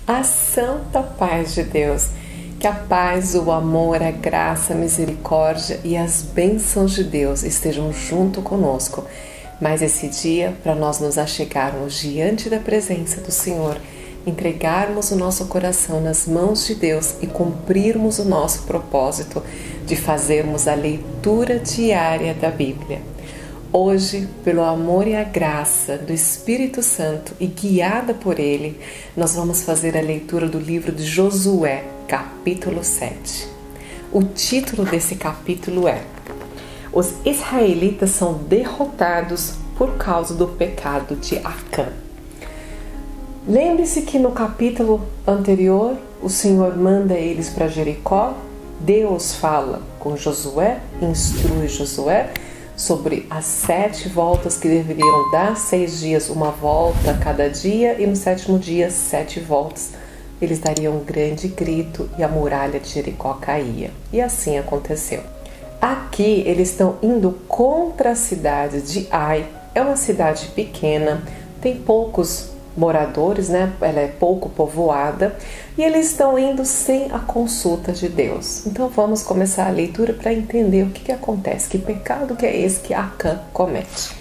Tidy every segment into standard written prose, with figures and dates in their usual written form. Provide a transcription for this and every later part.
A santa paz de Deus. Que a paz, o amor, a graça, a misericórdia e as bênçãos de Deus estejam junto conosco. Mas esse dia, para nós nos achegarmos diante da presença do Senhor, entregarmos o nosso coração nas mãos de Deus e cumprirmos o nosso propósito de fazermos a leitura diária da Bíblia. Hoje, pelo amor e a graça do Espírito Santo e guiada por Ele, nós vamos fazer a leitura do livro de Josué, capítulo 7. O título desse capítulo é: Os israelitas são derrotados por causa do pecado de Acã. Lembre-se que no capítulo anterior, o Senhor manda eles para Jericó, Deus fala com Josué, instrui Josué, sobre as 7 voltas que deveriam dar, 6 dias uma volta a cada dia, e no 7º dia 7 voltas. Eles dariam um grande grito e a muralha de Jericó caía. E assim aconteceu. Aqui eles estão indo contra a cidade de Ai. É uma cidade pequena, tem poucos moradores, né? Ela é pouco povoada, e eles estão indo sem a consulta de Deus. Então vamos começar a leitura para entender o que acontece, que pecado que é esse que Acã comete.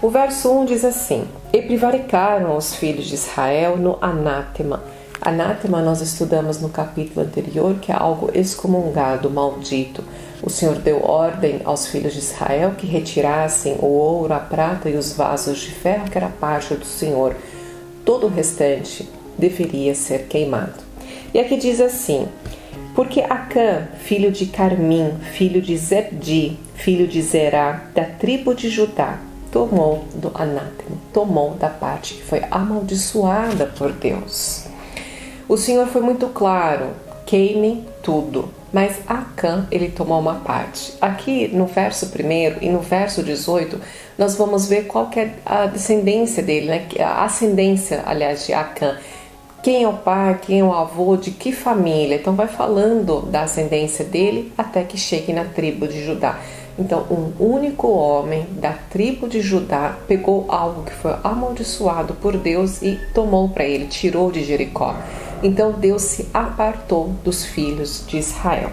O verso 1 diz assim: E prevaricaram os filhos de Israel no anátema. Anátema nós estudamos no capítulo anterior, que é algo excomungado, maldito. O Senhor deu ordem aos filhos de Israel que retirassem o ouro, a prata e os vasos de ferro, que era parte do Senhor. Todo o restante deveria ser queimado. E aqui diz assim: Porque Acã, filho de Carmim, filho de Zebdi, filho de Zerá, da tribo de Judá, tomou do anátema, tomou da parte que foi amaldiçoada por Deus. O Senhor foi muito claro: queimem tudo. Mas Acã, ele tomou uma parte. Aqui no verso 1 e no verso 18, nós vamos ver qual que é a descendência dele, né? A ascendência, aliás, de Acã. Quem é o pai, quem é o avô, de que família. Então vai falando da ascendência dele até que chegue na tribo de Judá. Então um único homem da tribo de Judá pegou algo que foi amaldiçoado por Deus e tomou para ele, tirou de Jericó. Então Deus se apartou dos filhos de Israel.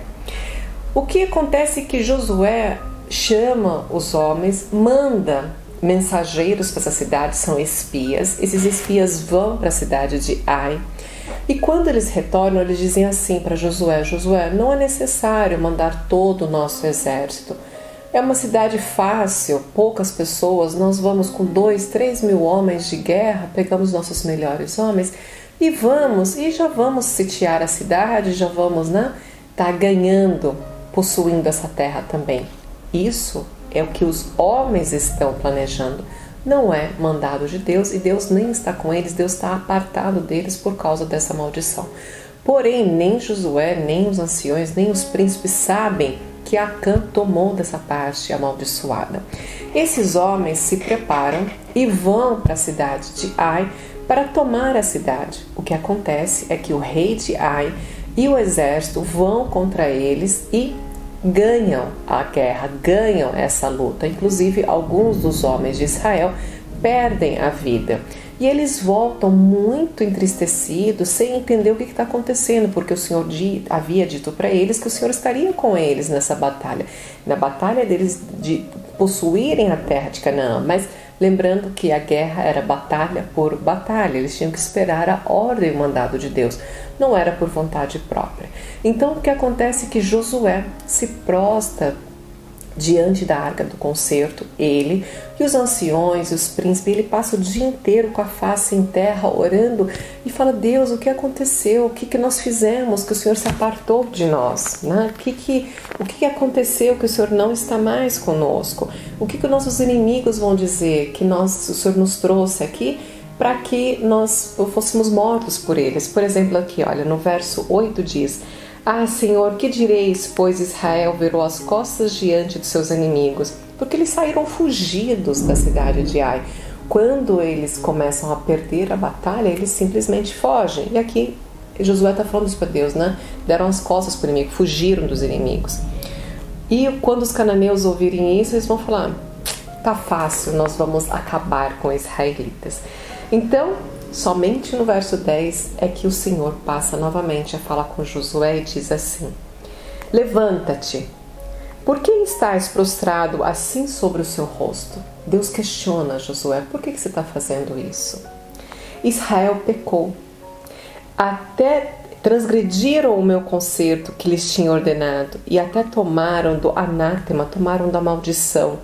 O que acontece é que Josué chama os homens, manda mensageiros para essa cidade, são espias. Esses espias vão para a cidade de Ai. E quando eles retornam, eles dizem assim para Josué: Josué, não é necessário mandar todo o nosso exército. É uma cidade fácil, poucas pessoas, nós vamos com 2, 3 mil homens de guerra, pegamos nossos melhores homens e já vamos sitiar a cidade, já vamos, tá ganhando, possuindo essa terra também. Isso é o que os homens estão planejando, não é mandado de Deus, e Deus nem está com eles, Deus está apartado deles por causa dessa maldição. Porém, nem Josué, nem os anciões, nem os príncipes sabem que Acã tomou dessa parte amaldiçoada. Esses homens se preparam e vão para a cidade de Ai para tomar a cidade. O que acontece é que o rei de Ai e o exército vão contra eles e ganham a guerra, ganham essa luta. Inclusive, alguns dos homens de Israel perdem a vida. E eles voltam muito entristecidos, sem entender o que está acontecendo, porque o Senhor havia dito para eles que o Senhor estaria com eles nessa batalha. Na batalha deles de possuírem a terra de Canaã, mas lembrando que a guerra era batalha por batalha, eles tinham que esperar a ordem e o mandado de Deus, não era por vontade própria. Então o que acontece é que Josué se prostra diante da arca do concerto, ele e os anciões, os príncipes, ele passa o dia inteiro com a face em terra, orando e fala: Deus, o que aconteceu? O que nós fizemos que o Senhor se apartou de nós? Né? O que aconteceu que o Senhor não está mais conosco? O que nossos inimigos vão dizer que o Senhor nos trouxe aqui para que nós fôssemos mortos por eles? Por exemplo, aqui, olha, no verso 8 diz: Ah, Senhor, que direis, pois Israel virou as costas diante dos seus inimigos? Porque eles saíram fugidos da cidade de Ai. Quando eles começam a perder a batalha, eles simplesmente fogem. E aqui Josué está falando isso para Deus, né? Deram as costas para o inimigo, fugiram dos inimigos. E quando os cananeus ouvirem isso, eles vão falar: tá fácil, nós vamos acabar com os israelitas. Então Somente no verso 10 é que o Senhor passa novamente a falar com Josué e diz assim: levanta-te, por que estás prostrado assim sobre o seu rosto? Deus questiona Josué: por que você está fazendo isso? Israel pecou, até transgrediram o meu concerto que lhes tinha ordenado, e até tomaram do anátema, tomaram da maldição,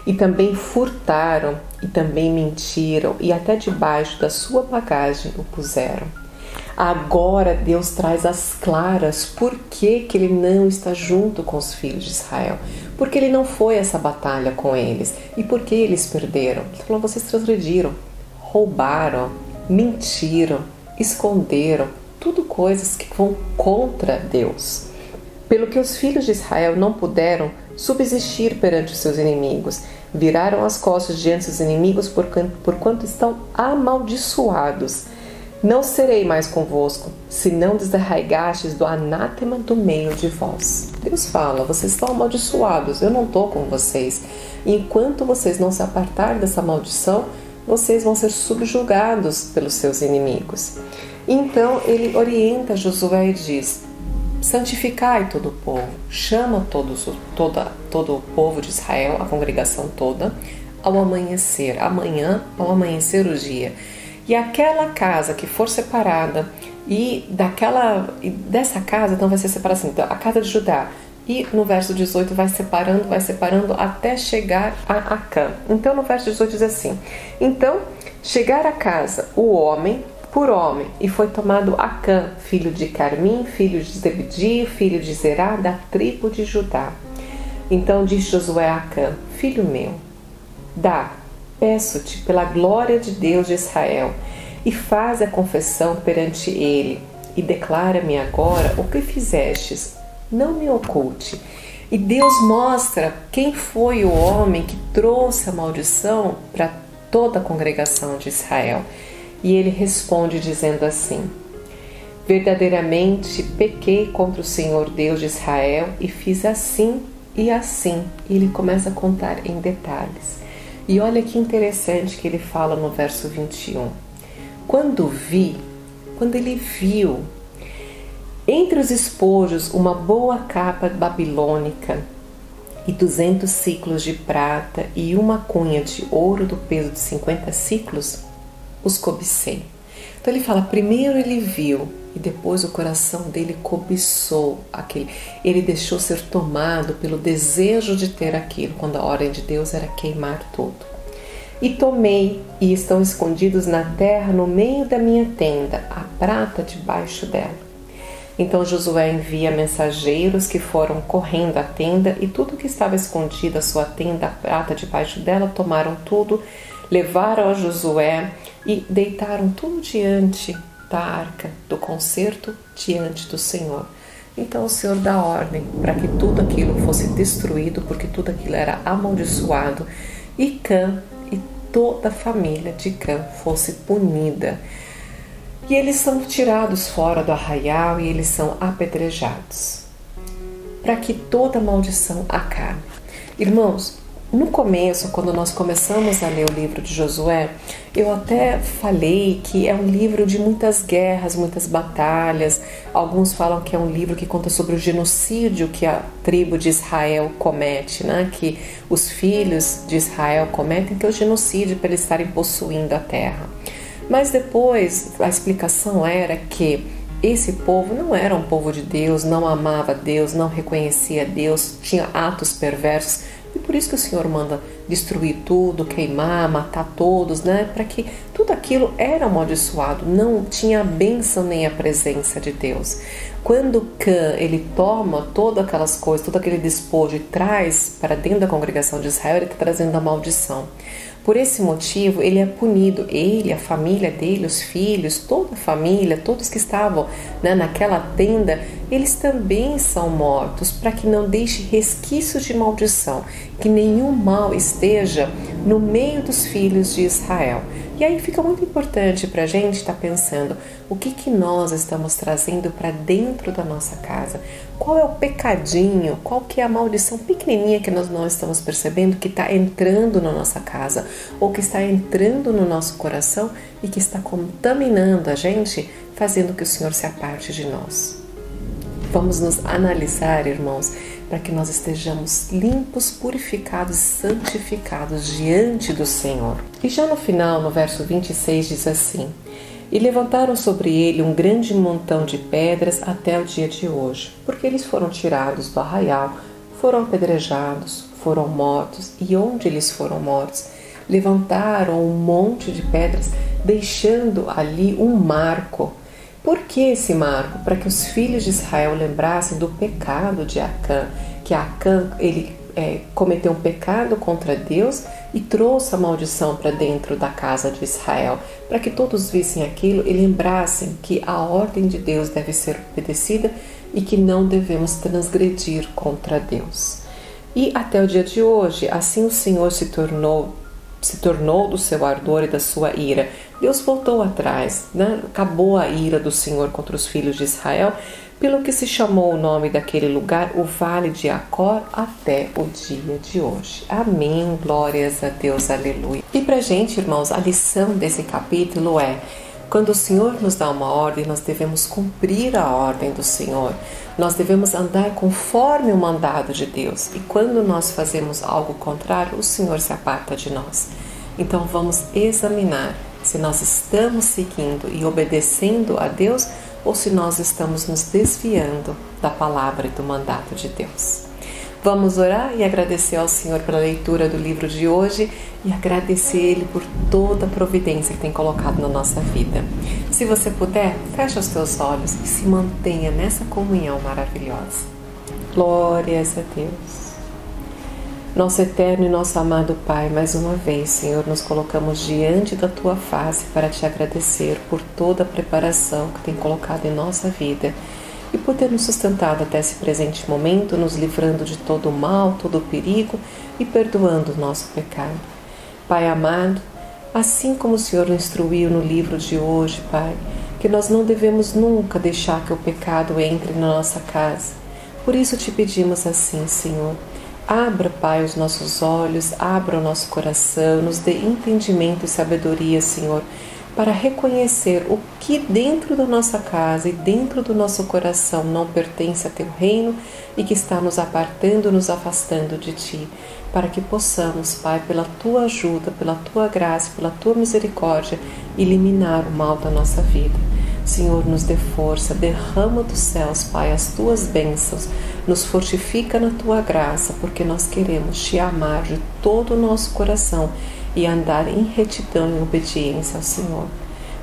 e também furtaram, e também mentiram, e até debaixo da sua bagagem o puseram. Agora Deus traz às claras por que Ele não está junto com os filhos de Israel, porque Ele não foi essa batalha com eles, e por que eles perderam. Ele falou: vocês transgrediram, roubaram, mentiram, esconderam, tudo coisas que vão contra Deus. Pelo que os filhos de Israel não puderam subsistir perante os seus inimigos, viraram as costas diante dos inimigos porquanto estão amaldiçoados. Não serei mais convosco, se não desarraigastes do anátema do meio de vós. Deus fala: vocês estão amaldiçoados, eu não estou com vocês. E enquanto vocês não se apartarem dessa maldição, vocês vão ser subjugados pelos seus inimigos. Então ele orienta Josué e diz: santificai todo o povo, chama todo o povo de Israel, a congregação toda, ao amanhecer, amanhã, ao amanhecer o dia. E aquela casa que for separada, e dessa casa, então vai ser separada assim, então, a casa de Judá, e no verso 18 vai separando até chegar a Acã. Então no verso 18 diz assim: então chegar a casa o homem por homem, e foi tomado Acã, filho de Carmim, filho de Zebedi, filho de Zerá, da tribo de Judá. Então disse Josué a Acã: filho meu, peço-te pela glória de Deus de Israel, e faz a confissão perante ele, e declara-me agora o que fizestes, não me oculte. E Deus mostra quem foi o homem que trouxe a maldição para toda a congregação de Israel. E ele responde dizendo assim: verdadeiramente pequei contra o Senhor Deus de Israel e fiz assim e assim. E ele começa a contar em detalhes. E olha que interessante que ele fala no verso 21. Quando ele viu entre os espojos uma boa capa babilônica e 200 ciclos de prata e uma cunha de ouro do peso de 50 ciclos, os cobicei. Então ele fala: primeiro ele viu e depois o coração dele cobiçou aquele. Ele deixou ser tomado pelo desejo de ter aquilo, quando a ordem de Deus era queimar tudo. E tomei, e estão escondidos na terra no meio da minha tenda, a prata debaixo dela. Então Josué envia mensageiros que foram correndo à tenda, e tudo que estava escondido a sua tenda, a prata debaixo dela, tomaram tudo, levaram a Josué e deitaram tudo diante da arca do concerto, diante do Senhor. Então o Senhor dá ordem para que tudo aquilo fosse destruído, porque tudo aquilo era amaldiçoado, e Cã e toda a família de Cã fosse punida. E eles são tirados fora do arraial e eles são apedrejados, para que toda maldição acabe. Irmãos, no começo, quando nós começamos a ler o livro de Josué, eu até falei que é um livro de muitas guerras, muitas batalhas. Alguns falam que é um livro que conta sobre o genocídio que a tribo de Israel comete, né? Que os filhos de Israel cometem, que é o genocídio para eles estarem possuindo a terra. Mas depois a explicação era que esse povo não era um povo de Deus, não amava Deus, não reconhecia Deus, tinha atos perversos. E por isso que o Senhor manda destruir tudo, queimar, matar todos, né? Para que tudo aquilo era amaldiçoado, não tinha a bênção nem a presença de Deus. Quando Cã, ele toma todas aquelas coisas, todo aquele despojo e traz para dentro da congregação de Israel, ele está trazendo a maldição. Por esse motivo, ele é punido, ele, a família dele, os filhos, toda a família, todos que estavam, né, naquela tenda, eles também são mortos, para que não deixe resquícios de maldição, que nenhum mal esteja no meio dos filhos de Israel. E aí fica muito importante para a gente estar pensando o que nós estamos trazendo para dentro da nossa casa. Qual é o pecadinho, qual que é a maldição pequenininha que nós não estamos percebendo que está entrando na nossa casa ou que está entrando no nosso coração e que está contaminando a gente, fazendo que o Senhor se aparte de nós. Vamos nos analisar, irmãos, para que nós estejamos limpos, purificados e santificados diante do Senhor. E já no final, no verso 26, diz assim: E levantaram sobre ele um grande montão de pedras até o dia de hoje, porque eles foram tirados do arraial, foram apedrejados, foram mortos, e onde eles foram mortos, levantaram um monte de pedras, deixando ali um marco. Por que esse marco? Para que os filhos de Israel lembrassem do pecado de Acã, que Acã ele cometeu um pecado contra Deus e trouxe a maldição para dentro da casa de Israel, para que todos vissem aquilo e lembrassem que a ordem de Deus deve ser obedecida e que não devemos transgredir contra Deus. E até o dia de hoje, assim o Senhor se tornou do seu ardor e da sua ira. Deus voltou atrás, né? Acabou a ira do Senhor contra os filhos de Israel, pelo que se chamou o nome daquele lugar o Vale de Acor até o dia de hoje. Amém, glórias a Deus, aleluia. E pra gente, irmãos, a lição desse capítulo é: quando o Senhor nos dá uma ordem, nós devemos cumprir a ordem do Senhor. Nós devemos andar conforme o mandado de Deus. E quando nós fazemos algo contrário, o Senhor se aparta de nós. Então vamos examinar se nós estamos seguindo e obedecendo a Deus ou se nós estamos nos desviando da palavra e do mandato de Deus. Vamos orar e agradecer ao Senhor pela leitura do livro de hoje e agradecer Ele por toda a providência que tem colocado na nossa vida. Se você puder, feche os teus olhos e se mantenha nessa comunhão maravilhosa. Glórias a Deus. Nosso eterno e nosso amado Pai, mais uma vez, Senhor, nos colocamos diante da Tua face para Te agradecer por toda a preparação que tem colocado em nossa vida e por ter nos sustentado até esse presente momento, nos livrando de todo o mal, todo o perigo e perdoando o nosso pecado. Pai amado, assim como o Senhor nos instruiu no livro de hoje, Pai, que nós não devemos nunca deixar que o pecado entre na nossa casa. Por isso Te pedimos assim, Senhor, abra, Pai, os nossos olhos, abra o nosso coração, nos dê entendimento e sabedoria, Senhor, para reconhecer o que dentro da nossa casa e dentro do nosso coração não pertence a Teu reino e que está nos apartando, nos afastando de Ti, para que possamos, Pai, pela Tua ajuda, pela Tua graça, pela Tua misericórdia, eliminar o mal da nossa vida. Senhor, nos dê força, derrama dos céus, Pai, as Tuas bênçãos, nos fortifica na Tua graça, porque nós queremos Te amar de todo o nosso coração e andar em retidão e obediência ao Senhor.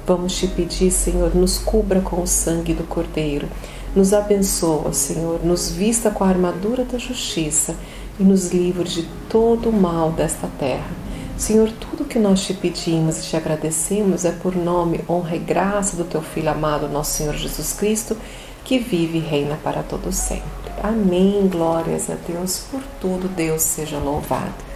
Vamos Te pedir, Senhor, nos cubra com o sangue do Cordeiro, nos abençoa, Senhor, nos vista com a armadura da justiça e nos livre de todo o mal desta terra. Senhor, tudo que nós Te pedimos e Te agradecemos é por nome, honra e graça do Teu Filho amado, nosso Senhor Jesus Cristo, que vive e reina para todo sempre. Amém, glórias a Deus, por tudo Deus seja louvado.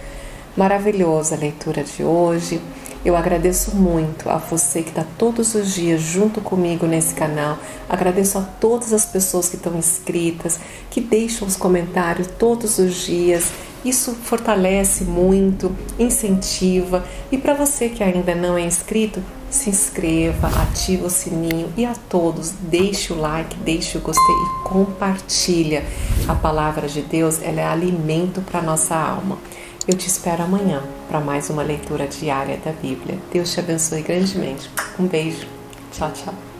Maravilhosa a leitura de hoje. Eu agradeço muito a você que está todos os dias junto comigo nesse canal. Agradeço a todas as pessoas que estão inscritas, que deixam os comentários todos os dias. Isso fortalece muito, incentiva. E para você que ainda não é inscrito, se inscreva, ative o sininho e a todos, deixe o like, deixe o gostei e compartilha. A palavra de Deus, ela é alimento para a nossa alma. Eu te espero amanhã para mais uma leitura diária da Bíblia. Deus te abençoe grandemente. Um beijo. Tchau, tchau.